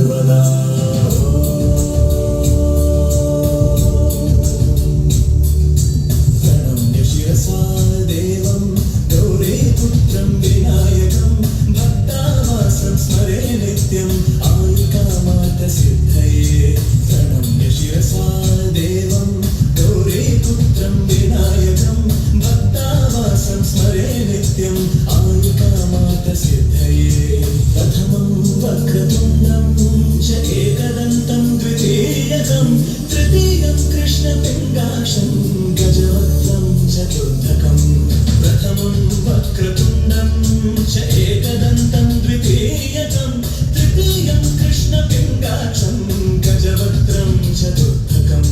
സർവദാ. പ്രണമ്യ ശിരസാ ദേവം ഗൗരീ പുത്രം വിനായകം ഭക്താവാസം സ്മരേ നിത്യം ആയുകാമാർഗ സിദ്ധയേ. പ്രണമ്യ ശിരസാ ദേവം ഗൗരീ പുത്രം വിനായകം ഭക്താവാസം സ്മരേ നിത്യം ആയുകാമാർഗ സിദ്ധയേ. പ്രഥമം വക്രതുണ്ഡം ച ഏകദന്തം ദ്വിതീയകം തൃതീയം കൃഷ്ണപിംഗാക്ഷം ഗജവക്രം ചതുർത്ഥകം. പ്രഥമം വക്രതുണ്ഡം ച ഏകദന്തം ദ്വിതീയകം തൃതീയം കൃഷ്ണപിംഗാക്ഷം ഗജവക്രം ചതുർത്ഥകം.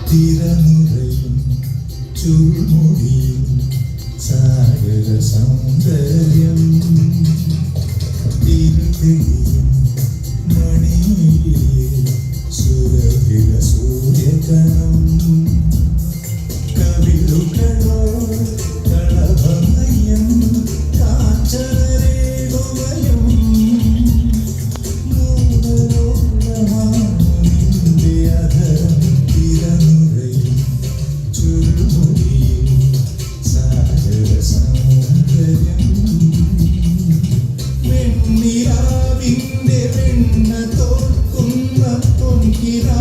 തിരനുറയും ചുരുൾമുടിയും സാഗര സൗന്ദര്യം തിരുതെളിയും മണിയിലെ സുരഭില സൂര്യകണം കവിളുകളോ കളഭമയം കാഞ്ചനരേഖുവയും നൂതനോളമാണിന്റെ അധരം തിരനുറയും ചുരുൾമുടിയും സാഗര സൗന്ദര്യം വെണ്ണിലാവിന്റെ വെണ്ണ തോൽക്കുന്ന പൊൻകിരാ